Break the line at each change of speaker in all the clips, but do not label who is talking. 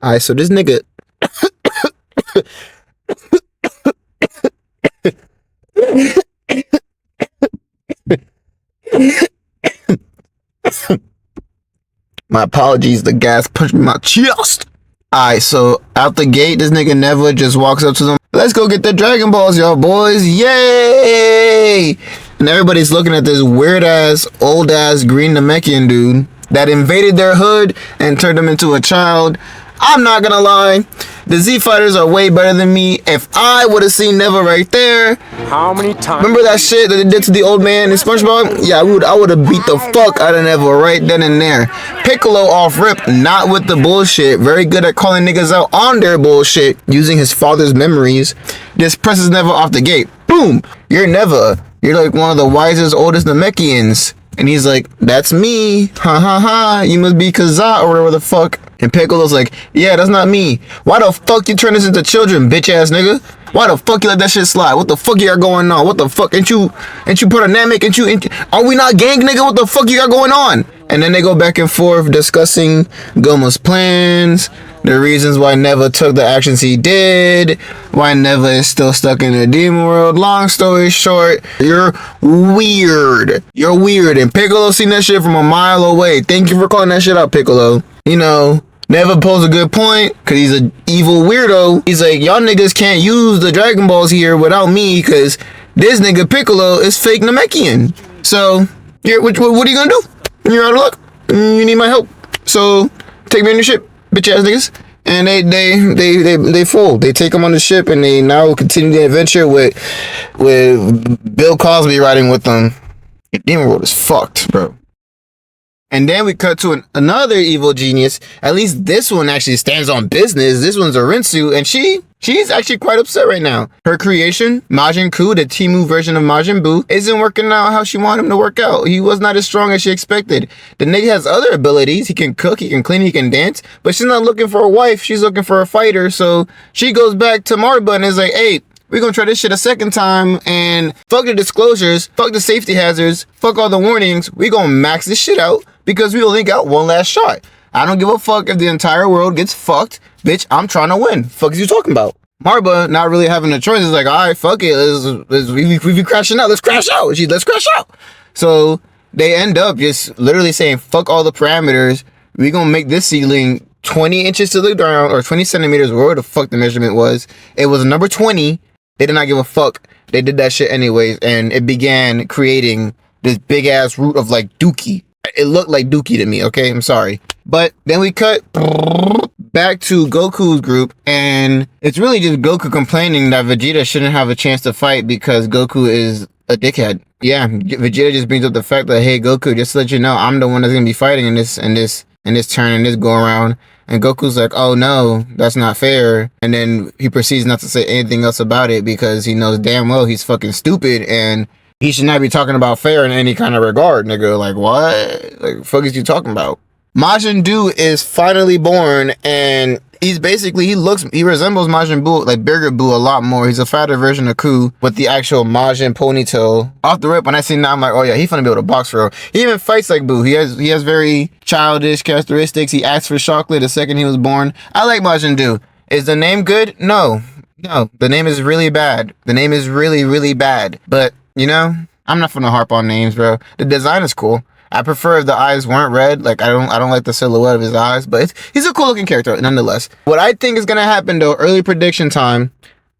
Alright, so this nigga my apologies, the gas punched me in my chest. Alright, so out the gate, this nigga never just walks up to them. Let's go get the Dragon Balls, y'all boys. Yay! And everybody's looking at this weird ass, old ass green Namekian dude that invaded their hood and turned them into a child. I'm not gonna lie, the Z Fighters are way better than me. If I would have seen Neva right there,
how many times?
Remember that shit that they did to the old man in SpongeBob? Yeah, I would have beat the fuck out of Neva right then and there. Piccolo off rip, not with the bullshit. Very good at calling niggas out on their bullshit, using his father's memories. Just presses Neva off the gate. Boom! You're Neva. You're like one of the wisest, oldest Namekians. And he's like, that's me. Ha ha ha. You must be Kazaa or whatever the fuck. And Piccolo's like, yeah, that's not me. Why the fuck you turn this into children, bitch ass nigga? Why the fuck you let that shit slide? What the fuck you got going on? What the fuck? Ain't you part of Namek? Are we not gang, nigga? What the fuck you got going on? And then they go back and forth discussing Goma's plans, the reasons why Neva took the actions he did, why Neva is still stuck in the demon world. Long story short, you're weird. You're weird. And Piccolo seen that shit from a mile away. Thank you for calling that shit out, Piccolo. You know, Neva posed a good point, because he's an evil weirdo. He's like, y'all niggas can't use the Dragon Balls here without me, because this nigga Piccolo is fake Namekian. So, what are you gonna do? You're out of luck. You need my help. So, take me on your ship, bitch ass niggas. And they fold. They take him on the ship, and they now continue the adventure with Bill Cosby riding with them. The demon world is fucked, bro. And then we cut to another evil genius. At least this one actually stands on business. This one's a Rinsu, and she's actually quite upset right now. Her creation, Majin Ku, the Timu version of Majin Buu, isn't working out how she wanted him to work out. He was not as strong as she expected. The nigga has other abilities. He can cook, he can clean, he can dance, but she's not looking for a wife. She's looking for a fighter. So she goes back to Marba and is like, hey, we're gonna try this shit a second time, and fuck the disclosures, fuck the safety hazards, fuck all the warnings. We gonna max this shit out because we only got one last shot. I don't give a fuck if the entire world gets fucked. Bitch, I'm trying to win. Fuck is you talking about? Marba, not really having a choice, is like, all right, fuck it. We be crashing out. Let's crash out. Let's crash out. So they end up just literally saying, fuck all the parameters. We gonna make this ceiling 20 inches to the ground, or 20 centimeters, wherever the fuck the measurement was. It was number 20. They did not give a fuck. They did that shit anyways, and it began creating this big ass root of like Dookie. It looked like Dookie to me, okay? I'm sorry. But then we cut back to Goku's group, and it's really just Goku complaining that Vegeta shouldn't have a chance to fight because Goku is a dickhead. Yeah, Vegeta just brings up the fact that, hey, Goku, just to let you know, I'm the one that's gonna be fighting in this turn, in this go around. And Goku's like, oh no, that's not fair. And then he proceeds not to say anything else about it because he knows damn well he's fucking stupid and he should not be talking about fair in any kind of regard, nigga. Like, what? Like, fuck is you talking about? Majin Buu is finally born, and he's basically, he resembles Majin Buu, like bigger Buu, a lot more. He's a fatter version of Ku with the actual Majin ponytail. Off the rip, when I see that, I'm like, oh yeah, he's finna be able to box for real. He even fights like Buu. He has very childish characteristics. He asked for chocolate the second he was born. I like Majin Buu. Is the name good? No, the name is really bad. The name is really, really bad. But, you know, I'm not finna harp on names, bro. The design is cool. I prefer if the eyes weren't red. Like, I don't like the silhouette of his eyes, but he's a cool looking character nonetheless. What I think is gonna happen though, early prediction time,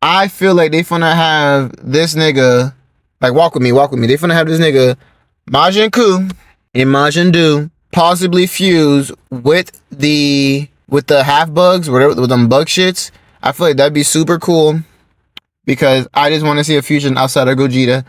I feel like they finna have this nigga, like, walk with me. They finna have this nigga, Majin Ku and Majin Buu, possibly fuse with the half bugs, whatever, with them bug shits. I feel like that'd be super cool, because I just want to see a fusion outside of Gogeta.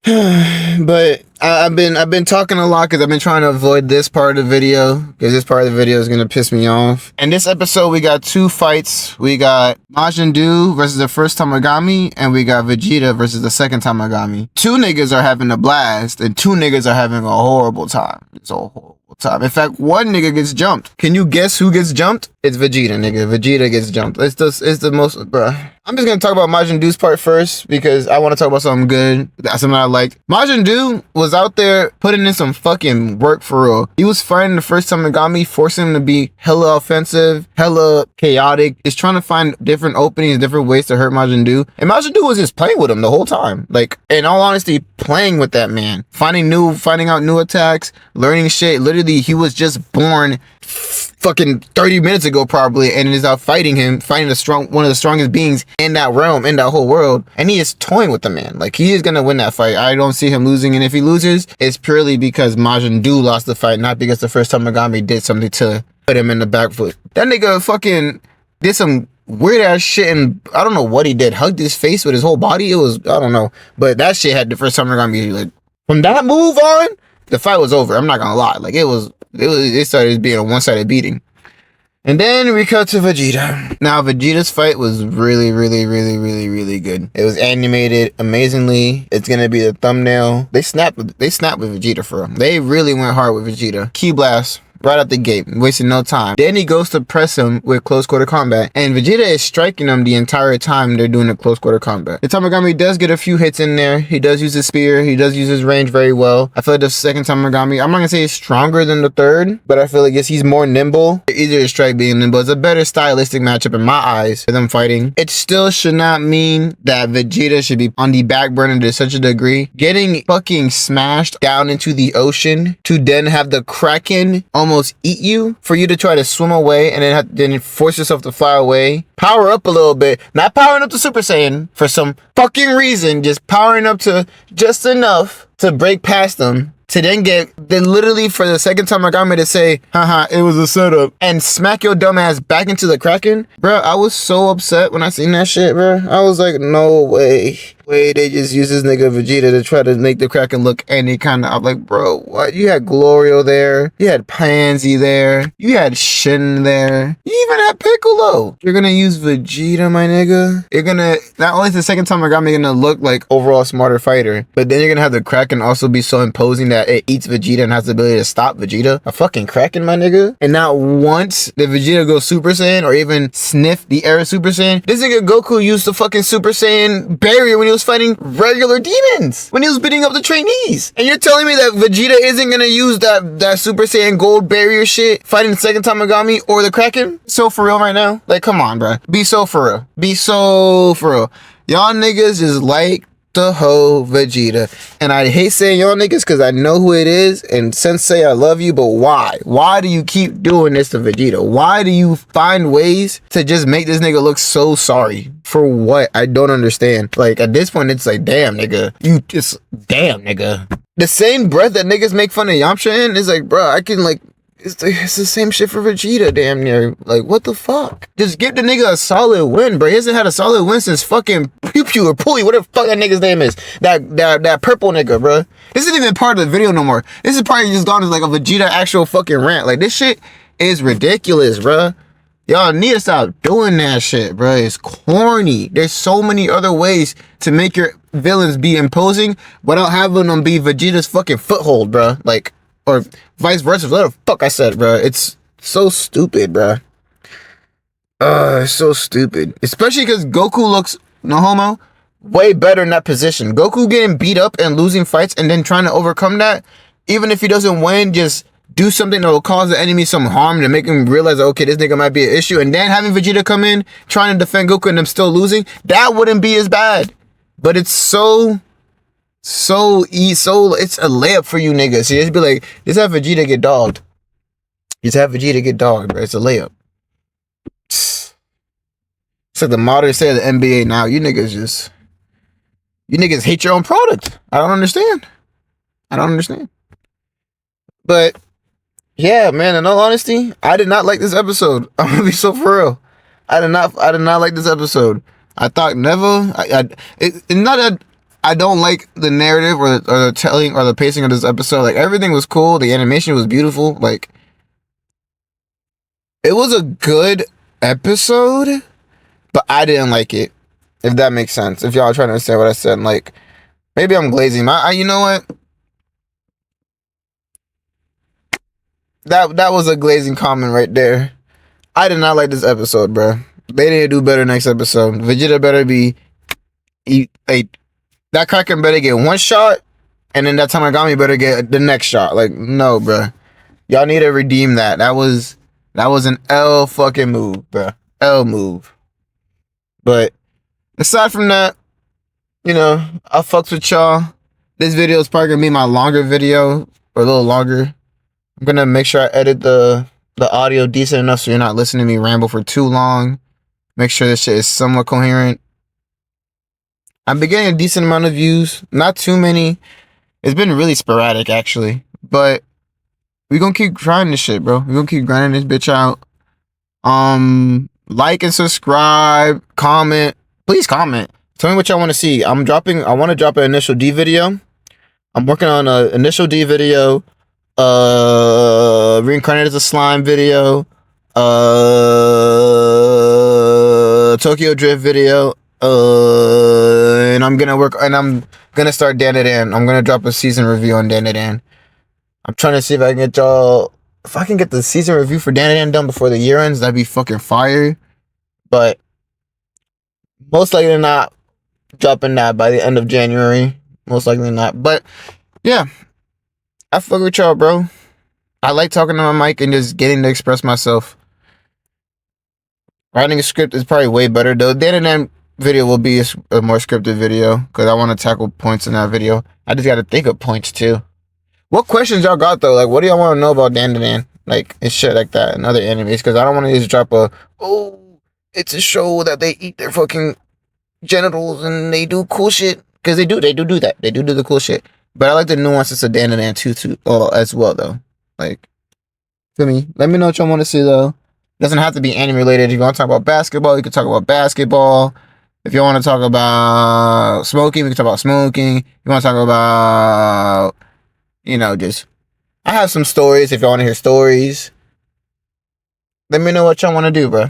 But I've been talking a lot because I've been trying to avoid this part of the video, because this part of the video is gonna piss me off. In this episode, we got two fights. We got Majin Buu versus the first Tagami, and we got Vegeta versus the second Tagami. Two niggas are having a blast, and two niggas are having a horrible time. It's a horrible. time. In fact, one nigga gets jumped. Can you guess who gets jumped? It's Vegeta, nigga. Vegeta gets jumped. It's the most, bruh. I'm just gonna talk about Majin Buu's part first because I want to talk about something good. That's something I liked. Majin Buu was out there putting in some fucking work for real. He was fighting the first Tagami, forcing him to be hella offensive, hella chaotic. He's trying to find different openings, different ways to hurt Majin Buu. And Majin Buu was just playing with him the whole time. Like, in all honesty, playing with that man. Finding out new attacks, learning shit. Literally, he was just born fucking 30 minutes ago probably, and is out fighting him, fighting one of the strongest beings in that realm, in that whole world, and he is toying with the man. Like, he is gonna win that fight. I don't see him losing, and if he loses, it's purely because Majin Buu lost the fight, not because the first time Tagami did something to put him in the back foot. That nigga fucking did some weird ass shit, and I don't know what he did. Hugged his face with his whole body. It was, I don't know, but that shit had the first time Tagami, like, from that move on, the fight was over. I'm not gonna lie. Like, it started being a one-sided beating. And then we cut to Vegeta. Now, Vegeta's fight was really, really, really, really, really good. It was animated amazingly. It's gonna be the thumbnail. They snapped with Vegeta for him. They really went hard with Vegeta. Key blast. Right out the gate, wasting no time. Then he goes to press him with close quarter combat, and Vegeta is striking him the entire time they're doing the close quarter combat. The Tagami does get a few hits in there. He does use his spear. He does use his range very well. I feel like the second Tagami, I'm not gonna say he's stronger than the third, but I feel like he's more nimble. Easier to strike being nimble. It's a better stylistic matchup in my eyes for them fighting. It still should not mean that Vegeta should be on the back burner to such a degree. Getting fucking smashed down into the ocean to then have the Kraken almost eat you, for you to try to swim away and then force yourself to fly away. Power up a little bit, not powering up to Super Saiyan for some fucking reason, just powering up to just enough to break past them, to then literally for the second time I got me to say, haha, it was a setup, and smack your dumb ass back into the Kraken. Bro, I was so upset when I seen that shit, bro. I was like, no way. They just use this nigga Vegeta to try to make the Kraken look any kind of. I'm like, bro, what? You had Glorio there. You had Pansy there. You had Shin there. You even had Piccolo. You're gonna use Vegeta, my nigga. You're gonna, not only the second time I got me gonna look like overall smarter fighter, but then you're gonna have the Kraken also be so imposing that it eats Vegeta and has the ability to stop Vegeta. A fucking Kraken, my nigga. And not once did Vegeta go Super Saiyan or even sniff the air of Super Saiyan. This nigga Goku used the fucking Super Saiyan barrier when he was fighting regular demons, when he was beating up the trainees. And you're telling me that Vegeta isn't gonna use that Super Saiyan gold barrier shit fighting the second Tagami or the Kraken? So for real right now? Like, come on, bro. Be so for real. Be so for real. Y'all niggas is like the whole Vegeta. And I hate saying y'all niggas because I know who it is. And Sensei, I love you, but why? Why do you keep doing this to Vegeta? Why do you find ways to just make this nigga look so sorry? For what? I don't understand. Like, at this point, it's like, damn, nigga. Damn, nigga. The same breath that niggas make fun of Yamcha in is like, bro, I can, like, it's the same shit for Vegeta, damn near. Like, what the fuck? Just give the nigga a solid win, bro. He hasn't had a solid win since fucking Pew Pew or Pulley, whatever the fuck that nigga's name is. That purple nigga, bro. This isn't even part of the video no more. This is probably just gone as like a Vegeta actual fucking rant. Like, this shit is ridiculous, bro. Y'all need to stop doing that shit, bro. It's corny. There's so many other ways to make your villains be imposing without having them be Vegeta's fucking foothold, bro. Like, or vice versa, whatever the fuck I said, bro. It's so stupid, bro. It's so stupid. Especially because Goku looks, no homo, way better in that position. Goku getting beat up and losing fights and then trying to overcome that, even if he doesn't win, just do something that will cause the enemy some harm to make him realize, okay, this nigga might be an issue. And then having Vegeta come in, trying to defend Goku and them still losing, that wouldn't be as bad. But it's so it's a layup for you niggas. So just be like, just have Vegeta get dogged. Just have Vegeta get dogged, bro. It's a layup. It's like the modern state of the NBA now. You niggas hate your own product. I don't understand. But yeah, man, in all honesty, I did not like this episode. I'm gonna be so for real. I did not like this episode. I thought it's not that I don't like the narrative or the telling or the pacing of this episode. Like, everything was cool. The animation was beautiful. Like, it was a good episode, but I didn't like it. If that makes sense. If y'all are trying to understand what I said. Like, maybe I'm glazing. You know what? That was a glazing comment right there. I did not like this episode, bro. They need to do better next episode. Vegeta better be that Kraken better get one shot, and then that Tagami better get the next shot. Like, no, bro. Y'all need to redeem that. That was an L fucking move, bro. L move. But aside from that, you know, I fucks with y'all. This video is probably gonna be my longer video, or a little longer. I'm gonna make sure I edit the audio decent enough so you're not listening to me ramble for too long. Make sure this shit is somewhat coherent. I'm been getting a decent amount of views. Not too many. It's been really sporadic, actually. But we gonna keep trying this shit, bro. We gonna keep grinding this bitch out. Like and subscribe. Comment. Please comment. Tell me what y'all want to see. I want to drop an initial D video. I'm working on an initial D video. Reincarnated as a slime video. Tokyo Drift video. And I'm gonna start Dan It In. I'm gonna drop a season review on Dan It In. I'm trying to see if I can get y'all. If I can get the season review for Dan It In done before the year ends, that'd be fucking fire. But most likely not dropping that by the end of January. Most likely not. But yeah, I fuck with y'all, bro. I like talking to my mic and just getting to express myself. Writing a script is probably way better though. Dan It In video will be a more scripted video because I want to tackle points in that video. I just got to think of points too. What questions y'all got though? Like, what do y'all want to know about Dan It In? Like, and shit like that and other animes? Because I don't want to just drop it's a show that they eat their fucking genitals and they do cool shit. Because they do that. They do the cool shit. But I like the nuances of Dan It In too as well though. Like, feel me? Let me know what y'all want to see though. It doesn't have to be anime related. If you want to talk about basketball, you can talk about basketball. If you want to talk about smoking, we can talk about smoking. You want to talk about, you know, just... I have some stories if y'all want to hear stories. Let me know what y'all want to do, bro.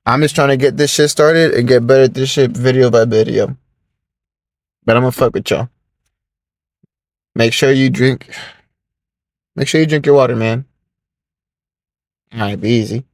I'm just trying to get this shit started and get better at this shit video by video. But I'm gonna fuck with y'all. Make sure you drink your water, man. Alright, be easy.